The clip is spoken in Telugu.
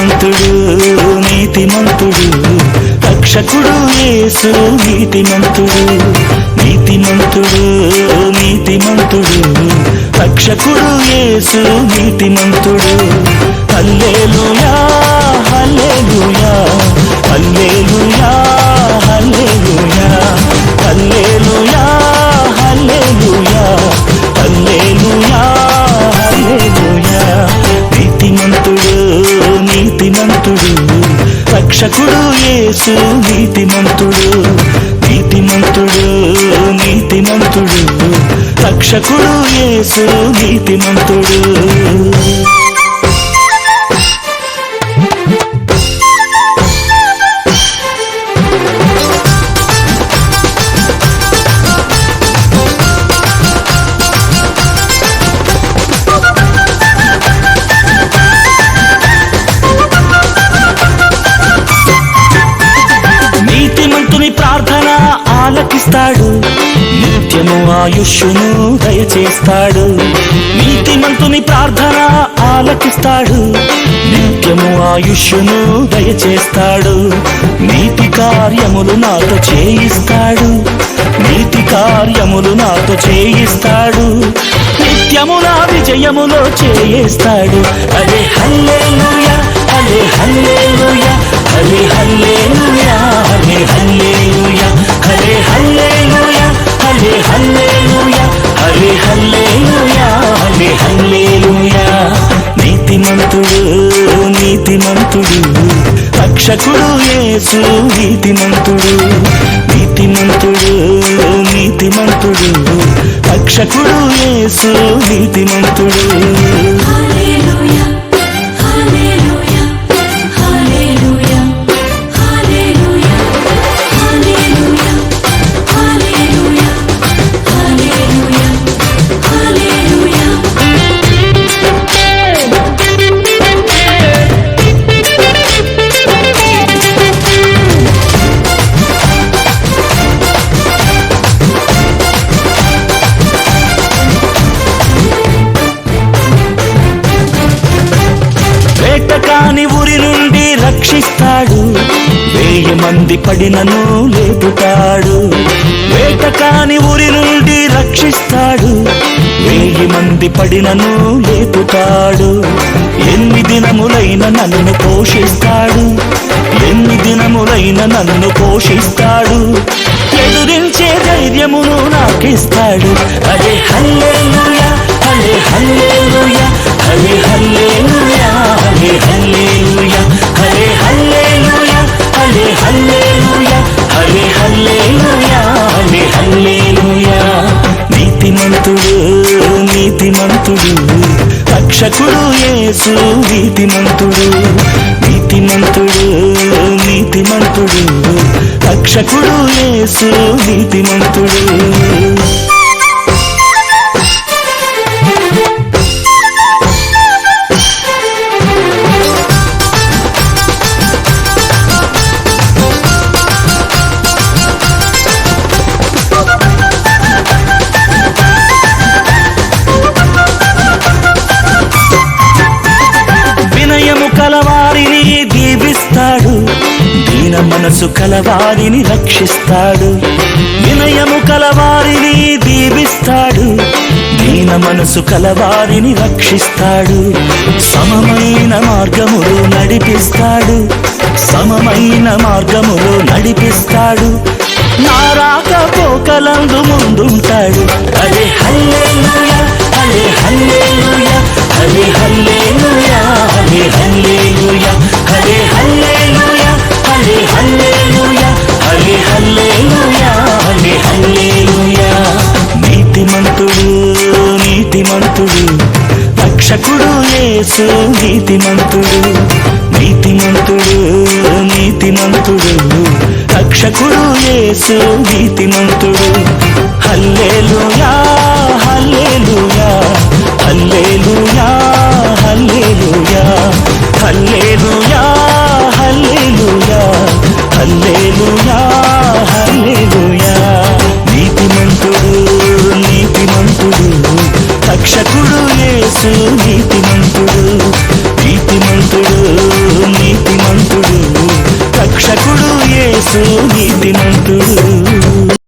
నీతిమంతుడు నీతిమంతుడు రక్షకుడు యేసు నీతిమంతుడు నీతిమంతుడు నీతిమంతుడు రక్షకుడు యేసు నీతిమంతుడు హల్లెలూయా హల్లెలూయా హల్లెలూయా హల్లెలూయా హల్లెలూయా హల్లెలూయా హల్లెలూయా హల్లెలూయా నీతిమంతుడు నీతిమంతుడు రక్షకుడు యేసు నీతిమంతుడు నీతిమంతుడు నీతిమంతుడు రక్షకుడు యేసు నీతిమంతుడు ప్రార్థన ఆలకిస్తాడు నిత్యము ఆయుష్ను దయచేస్తాడు నీతిమంతుని ప్రార్థన ఆలకిస్తాడు నిత్యము ఆయుష్ను దయచేస్తాడు నీతి కార్యములు నాతో చేయిస్తాడు నీతి కార్యములు నాతో చేయిస్తాడు నిత్యము నా విజయములో చేయిస్తాడు అదే హల్లెలూయా అదే హల్లెలూయా హల్లే హల్లెలూయా హల్లే హల్లెలూయా హల్లే హల్లెలూయా హల్లే హల్లెలూయా హల్లే హల్లెలూయా హల్లే హల్లెలూయా నీతిమంతుడు నీతిమంతుడు రక్షకుడు యేసు నీతిమంతుడు నీతిమంతుడు నీతిమంతుడు రక్షకుడు యేసు నీతిమంతుడు వేటకాని ఊరి నుండి రక్షిస్తాడు 1000 మంది పడినను లేపుతాడు వేటకాని ఊరి నుండి రక్షిస్తాడు 1000 మంది పడినను లేపుతాడు ఎన్ని దినములైన నన్ను పోషిస్తాడు ఎన్ని దినములైన నన్ను పోషిస్తాడు ఎదురించే ధైర్యమును నాకిస్తాడు అదే హల్లెలూయా హల్లే హల్లెలూయా హల్లే హల్లెలూయా హల్లే హల్లెలూయా హల్లే హల్లెలూయా హల్లే హల్లెలూయా హల్లే హల్లెలూయా హల్లే హల్లెలూయా నీతిమంతుడు నీతిమంతుడు రక్షకుడు యేసు నీతిమంతుడు నీతిమంతుడు నీతిమంతుడు రక్షకుడు యేసు నీతిమంతుడు కలవారిని దీవిస్తాడు దీన మనసు కలవారిని రక్షిస్తాడు వినయము కలవారిని దీవిస్తాడు దీన మనసు కలవారిని రక్షిస్తాడు సమమైన మార్గములో నడిపిస్తాడు సమమైన మార్గములో నడిపిస్తాడు నా రాకపోకలందు ముందుంటాడు అదే హల్లెలూయా హల్లే హల్లెలూయా హల్లే హల్లెలూయా హల్లే హల్లెలూయా హల్లే హల్లెలూయా హల్లే హల్లెలూయా హల్లే హల్లెలూయా హల్లే హల్లెలూయా నీతిమంతుడు నీతిమంతుడు రక్షకుడు యేసు నీతిమంతుడు నీతిమంతుడు నీతిమంతుడు రక్షకుడు యేసు నీతిమంతుడు హల్లెలూయా హల్లెలూయా హల్లెలూయా హల్లెలూయా హల్లెలూయా హల్లెలూయా హల్లెలూయా